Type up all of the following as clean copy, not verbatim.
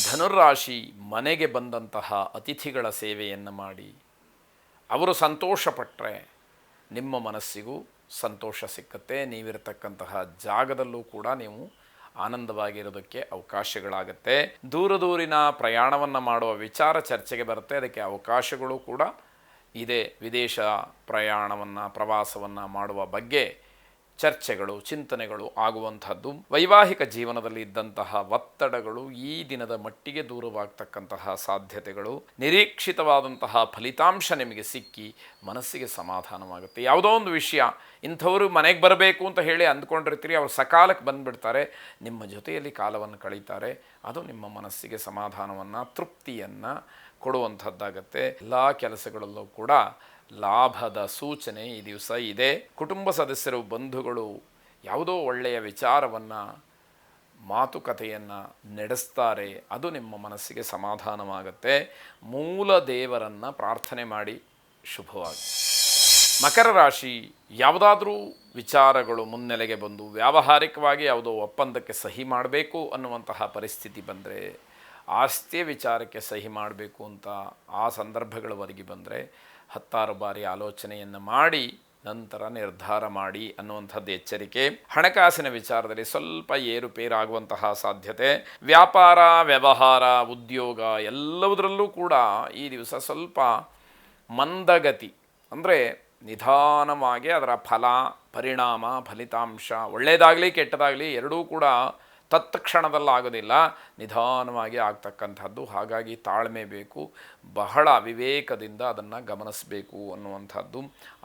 ಧನುರಾಶಿ ಮನೆಗೆ ಬಂದಂತಹ ಅತಿಥಿಗಳ ಸೇವೆಯನ್ನು ಮಾಡಿ ಅವರು ಸಂತೋಷಪಟ್ಟರೆ ನಿಮ್ಮ ಮನಸ್ಸಿಗೂ ಸಂತೋಷ ಸಿಕ್ಕತ್ತೆ. ನೀವಿರತಕ್ಕಂತಹ ಜಾಗದಲ್ಲೂ ಕೂಡ ನೀವು ಆನಂದವಾಗಿರೋದಕ್ಕೆ ಅವಕಾಶಗಳಾಗತ್ತೆ. ದೂರಿನ ಪ್ರಯಾಣವನ್ನು ಮಾಡುವ ವಿಚಾರ ಚರ್ಚೆಗೆ ಬರುತ್ತೆ. ಅದಕ್ಕೆ ಅವಕಾಶಗಳು ಕೂಡ ಇದೆ. ವಿದೇಶ ಪ್ರವಾಸವನ್ನು ಮಾಡುವ ಬಗ್ಗೆ ಚರ್ಚೆಗಳು, ಚಿಂತನೆಗಳು ಆಗುವಂಥದ್ದು. ವೈವಾಹಿಕ ಜೀವನದಲ್ಲಿ ಇದ್ದಂತಹ ಒತ್ತಡಗಳು ಈ ದಿನದ ಮಟ್ಟಿಗೆ ದೂರವಾಗ್ತಕ್ಕಂತಹ ಸಾಧ್ಯತೆಗಳು, ನಿರೀಕ್ಷಿತವಾದಂತಹ ಫಲಿತಾಂಶ ನಿಮಗೆ ಸಿಕ್ಕಿ ಮನಸ್ಸಿಗೆ ಸಮಾಧಾನವಾಗುತ್ತೆ. ಯಾವುದೋ ಒಂದು ವಿಷಯ ಇಂಥವರು ಮನೆಗೆ ಬರಬೇಕು ಅಂತ ಹೇಳಿ ಅಂದ್ಕೊಂಡಿರ್ತೀರಿ, ಅವರು ಸಕಾಲಕ್ಕೆ ಬಂದುಬಿಡ್ತಾರೆ, ನಿಮ್ಮ ಜೊತೆಯಲ್ಲಿ ಕಾಲವನ್ನು ಕಳೀತಾರೆ. ಅದು ನಿಮ್ಮ ಮನಸ್ಸಿಗೆ ಸಮಾಧಾನವನ್ನು, ತೃಪ್ತಿಯನ್ನು ಕೊಡುವಂಥದ್ದಾಗತ್ತೆ. ಎಲ್ಲ ಕೆಲಸಗಳಲ್ಲೂ ಕೂಡ ಲಾಭದ ಸೂಚನೆ ಈ ದಿವಸ ಇದೆ. ಕುಟುಂಬ ಸದಸ್ಯರು, ಬಂಧುಗಳು ಯಾವುದೋ ಒಳ್ಳೆಯ ವಿಚಾರವನ್ನು, ಮಾತುಕತೆಯನ್ನು ನಡೆಸ್ತಾರೆ. ಅದು ನಿಮ್ಮ ಮನಸ್ಸಿಗೆ ಸಮಾಧಾನವಾಗುತ್ತೆ. ಮೂಲ ದೇವರನ್ನು ಪ್ರಾರ್ಥನೆ ಮಾಡಿ ಶುಭವಾಗಿ. ಮಕರ ರಾಶಿ, ಯಾವುದಾದ್ರೂ ವಿಚಾರಗಳು ಮುನ್ನೆಲೆಗೆ ಬಂದು ವ್ಯಾವಹಾರಿಕವಾಗಿ ಯಾವುದೋ ಒಪ್ಪಂದಕ್ಕೆ ಸಹಿ ಮಾಡಬೇಕು ಅನ್ನುವಂತಹ ಪರಿಸ್ಥಿತಿ ಬಂದರೆ, ಆಸ್ತಿಯ ವಿಚಾರಕ್ಕೆ ಸಹಿ ಮಾಡಬೇಕು ಅಂತ ಆ ಸಂದರ್ಭಗಳವರೆಗೆ ಬಂದರೆ 10 ಬಾರಿ ಆಲೋಚನೆಯನ್ನು ಮಾಡಿ ನಂತರ ನಿರ್ಧಾರ ಮಾಡಿ ಅನ್ನುವಂಥದ್ದು ಎಚ್ಚರಿಕೆ. ಹಣಕಾಸಿನ ವಿಚಾರದಲ್ಲಿ ಸ್ವಲ್ಪ ಏರುಪೇರಾಗುವಂತಹ ಸಾಧ್ಯತೆ. ವ್ಯಾಪಾರ, ವ್ಯವಹಾರ, ಉದ್ಯೋಗ ಎಲ್ಲವುದರಲ್ಲೂ ಕೂಡ ಈ ದಿವಸ ಸ್ವಲ್ಪ ಮಂದಗತಿ, ಅಂದರೆ ನಿಧಾನವಾಗಿ ಅದರ ಫಲ, ಪರಿಣಾಮ, ಫಲಿತಾಂಶ ಒಳ್ಳೆಯದಾಗಲಿ ಕೆಟ್ಟದಾಗಲಿ ಎರಡೂ ಕೂಡ ತತ್ಕ್ಷಣದಲ್ಲಾಗೋದಿಲ್ಲ, ನಿಧಾನವಾಗಿ ಆಗ್ತಕ್ಕಂಥದ್ದು. ಹಾಗಾಗಿ ತಾಳ್ಮೆ ಬೇಕು, ಬಹಳ ವಿವೇಕದಿಂದ ಅದನ್ನು ಗಮನಿಸಬೇಕು ಅನ್ನುವಂಥದ್ದು.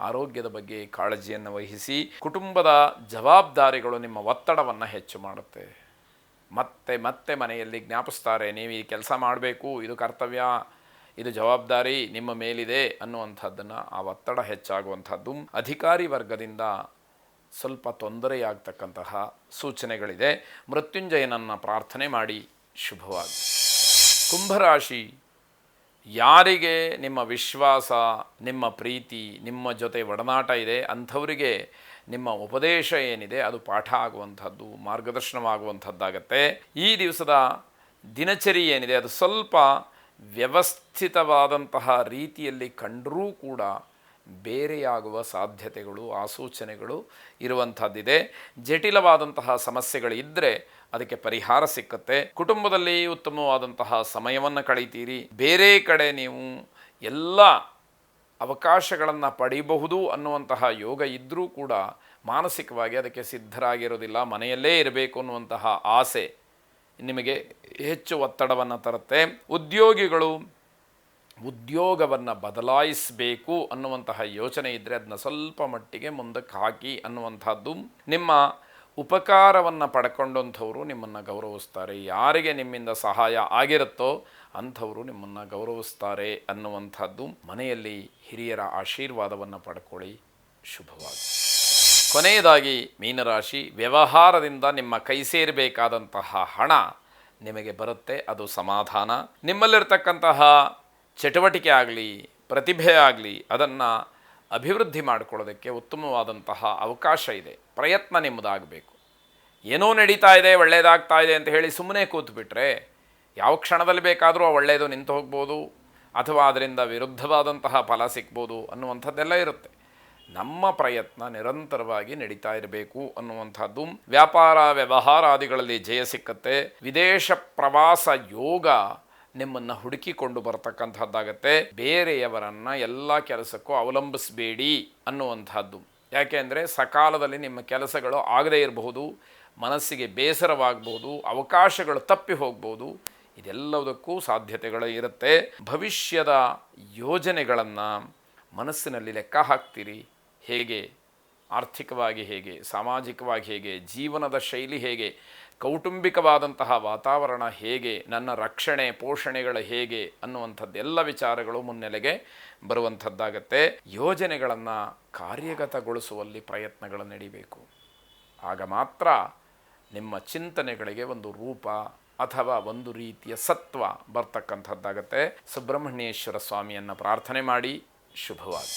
ಆರೋಗ್ಯದ ಬಗ್ಗೆ ಕಾಳಜಿಯನ್ನು ವಹಿಸಿ. ಕುಟುಂಬದ ಜವಾಬ್ದಾರಿಗಳು ನಿಮ್ಮ ಒತ್ತಡವನ್ನು ಹೆಚ್ಚು ಮಾಡುತ್ತೆ. ಮತ್ತೆ ಮತ್ತೆ ಮನೆಯಲ್ಲಿ ಜ್ಞಾಪಿಸ್ತಾರೆ, ನೀವು ಈ ಕೆಲಸ ಮಾಡಬೇಕು, ಇದು ಕರ್ತವ್ಯ, ಇದು ಜವಾಬ್ದಾರಿ ನಿಮ್ಮ ಮೇಲಿದೆ ಅನ್ನುವಂಥದ್ದನ್ನು, ಆ ಒತ್ತಡ ಹೆಚ್ಚಾಗುವಂಥದ್ದು. ಅಧಿಕಾರಿ ವರ್ಗದಿಂದ ಸ್ವಲ್ಪ ತೊಂದರೆಯಾಗ್ತಕ್ಕಂತಹ ಸೂಚನೆಗಳಿದೆ. ಮೃತ್ಯುಂಜಯನನ್ನು ಪ್ರಾರ್ಥನೆ ಮಾಡಿ ಶುಭವಾಗಿ. ಕುಂಭರಾಶಿ, ಯಾರಿಗೆ ನಿಮ್ಮ ವಿಶ್ವಾಸ, ನಿಮ್ಮ ಪ್ರೀತಿ, ನಿಮ್ಮ ಜೊತೆ ಒಡನಾಟ ಇದೆ ಅಂಥವರಿಗೆ ನಿಮ್ಮ ಉಪದೇಶ ಏನಿದೆ ಅದು ಪಾಠ ಆಗುವಂಥದ್ದು, ಮಾರ್ಗದರ್ಶನವಾಗುವಂಥದ್ದಾಗತ್ತೆ. ಈ ದಿವಸದ ದಿನಚರಿ ಏನಿದೆ ಅದು ಸ್ವಲ್ಪ ವ್ಯವಸ್ಥಿತವಾದಂತಹ ರೀತಿಯಲ್ಲಿ ಕಂಡರೂ ಕೂಡ ಬೇರೆಯಾಗುವ ಸಾಧ್ಯತೆಗಳು, ಆ ಸೂಚನೆಗಳು ಇರುವಂಥದ್ದಿದೆ. ಜಟಿಲವಾದಂತಹ ಸಮಸ್ಯೆಗಳಿದ್ದರೆ ಅದಕ್ಕೆ ಪರಿಹಾರ ಸಿಕ್ಕತ್ತೆ. ಕುಟುಂಬದಲ್ಲಿ ಉತ್ತಮವಾದಂತಹ ಸಮಯವನ್ನು ಕಳೀತೀರಿ. ಬೇರೆ ಕಡೆ ನೀವು ಎಲ್ಲ ಅವಕಾಶಗಳನ್ನು ಪಡೆಯಬಹುದು ಅನ್ನುವಂತಹ ಯೋಗ ಇದ್ದರೂ ಕೂಡ ಮಾನಸಿಕವಾಗಿ ಅದಕ್ಕೆ ಸಿದ್ಧರಾಗಿರೋದಿಲ್ಲ. ಮನೆಯಲ್ಲೇ ಇರಬೇಕು ಅನ್ನುವಂತಹ ಆಸೆ ನಿಮಗೆ ಹೆಚ್ಚು ಒತ್ತಡವನ್ನು ತರುತ್ತೆ. ಉದ್ಯೋಗವನ್ನು ಬದಲಾಯಿಸಬೇಕು ಅನ್ನುವಂತಹ ಯೋಚನೆ ಇದ್ದರೆ ಅದನ್ನ ಸ್ವಲ್ಪ ಮಟ್ಟಿಗೆ ಮುಂದಕ್ಕೆ ಹಾಕಿ ಅನ್ನುವಂಥದ್ದು. ನಿಮ್ಮ ಉಪಕಾರವನ್ನು ಪಡ್ಕೊಂಡಂಥವರು ನಿಮ್ಮನ್ನು ಗೌರವಿಸ್ತಾರೆ. ಯಾರಿಗೆ ನಿಮ್ಮಿಂದ ಸಹಾಯ ಆಗಿರುತ್ತೋ ಅಂಥವರು ನಿಮ್ಮನ್ನು ಗೌರವಿಸ್ತಾರೆ ಅನ್ನುವಂಥದ್ದು. ಮನೆಯಲ್ಲಿ ಹಿರಿಯರ ಆಶೀರ್ವಾದವನ್ನು ಪಡ್ಕೊಳ್ಳಿ ಶುಭವಾಗಿ. ಕೊನೆಯದಾಗಿ ಮೀನರಾಶಿ, ವ್ಯವಹಾರದಿಂದ ನಿಮ್ಮ ಕೈ ಸೇರಬೇಕಾದಂತಹ ಹಣ ನಿಮಗೆ ಬರುತ್ತೆ, ಅದು ಸಮಾಧಾನ. ನಿಮ್ಮಲ್ಲಿರ್ತಕ್ಕಂತಹ ಚಟುವಟಿಕೆ ಆಗಲಿ, ಪ್ರತಿಭೆ ಆಗಲಿ, ಅದನ್ನು ಅಭಿವೃದ್ಧಿ ಮಾಡಿಕೊಳ್ಳೋದಕ್ಕೆ ಉತ್ತಮವಾದಂತಹ ಅವಕಾಶ ಇದೆ. ಪ್ರಯತ್ನ ನಿಮ್ಮದಾಗಬೇಕು. ಏನೋ ನಡೀತಾ ಇದೆ, ಒಳ್ಳೆಯದಾಗ್ತಾ ಇದೆ ಅಂತ ಹೇಳಿ ಸುಮ್ಮನೆ ಕೂತ್ಬಿಟ್ರೆ ಯಾವ ಕ್ಷಣದಲ್ಲಿ ಬೇಕಾದರೂ ಒಳ್ಳೆಯದು ನಿಂತು ಹೋಗ್ಬೋದು, ಅಥವಾ ಅದರಿಂದ ವಿರುದ್ಧವಾದಂತಹ ಫಲ ಸಿಗ್ಬೋದು ಅನ್ನುವಂಥದ್ದೆಲ್ಲ ಇರುತ್ತೆ. ನಮ್ಮ ಪ್ರಯತ್ನ ನಿರಂತರವಾಗಿ ನಡೀತಾ ಇರಬೇಕು ಅನ್ನುವಂಥದ್ದು. ವ್ಯಾಪಾರ, ವ್ಯವಹಾರಾದಿಗಳಲ್ಲಿ ಜಯ ಸಿಕ್ಕತ್ತೆ. ವಿದೇಶ ಪ್ರವಾಸ ಯೋಗ ನಿಮ್ಮನ್ನು ಹುಡುಕಿಕೊಂಡು ಬರತಕ್ಕಂಥದ್ದಾಗತ್ತೆ. ಬೇರೆಯವರನ್ನು ಎಲ್ಲ ಕೆಲಸಕ್ಕೂ ಅವಲಂಬಿಸಬೇಡಿ ಅನ್ನುವಂಥದ್ದು. ಯಾಕೆ ಅಂದರೆ ಸಕಾಲದಲ್ಲಿ ನಿಮ್ಮ ಕೆಲಸಗಳು ಆಗದೇ ಇರಬಹುದು, ಮನಸ್ಸಿಗೆ ಬೇಸರವಾಗಬಹುದು, ಅವಕಾಶಗಳು ತಪ್ಪಿ ಹೋಗ್ಬೋದು. ಇದೆಲ್ಲದಕ್ಕೂ ಸಾಧ್ಯತೆಗಳು ಇರುತ್ತೆ. ಭವಿಷ್ಯದ ಯೋಜನೆಗಳನ್ನು ಮನಸ್ಸಿನಲ್ಲಿ ಲೆಕ್ಕ ಹಾಕ್ತೀರಿ. ಹೇಗೆ ಆರ್ಥಿಕವಾಗಿ, ಹೇಗೆ ಸಾಮಾಜಿಕವಾಗಿ, ಹೇಗೆ ಜೀವನದ ಶೈಲಿ, ಹೇಗೆ ಕೌಟುಂಬಿಕವಾದಂತಹ ವಾತಾವರಣ, ಹೇಗೆ ನನ್ನ ರಕ್ಷಣೆ ಪೋಷಣೆಗಳು ಹೇಗೆ ಅನ್ನುವಂಥದ್ದೆಲ್ಲ ವಿಚಾರಗಳು ಮುನ್ನೆಲೆಗೆ ಬರುವಂಥದ್ದಾಗತ್ತೆ. ಯೋಜನೆಗಳನ್ನು ಕಾರ್ಯಗತಗೊಳಿಸುವಲ್ಲಿ ಪ್ರಯತ್ನಗಳು ನಡೀಬೇಕು. ಆಗ ಮಾತ್ರ ನಿಮ್ಮ ಚಿಂತನೆಗಳಿಗೆ ಒಂದು ರೂಪ ಅಥವಾ ಒಂದು ರೀತಿಯ ಸತ್ವ ಬರ್ತಕ್ಕಂಥದ್ದಾಗತ್ತೆ. ಸುಬ್ರಹ್ಮಣ್ಯೇಶ್ವರ ಸ್ವಾಮಿಯನ್ನು ಪ್ರಾರ್ಥನೆ ಮಾಡಿ ಶುಭವಾಗಿ.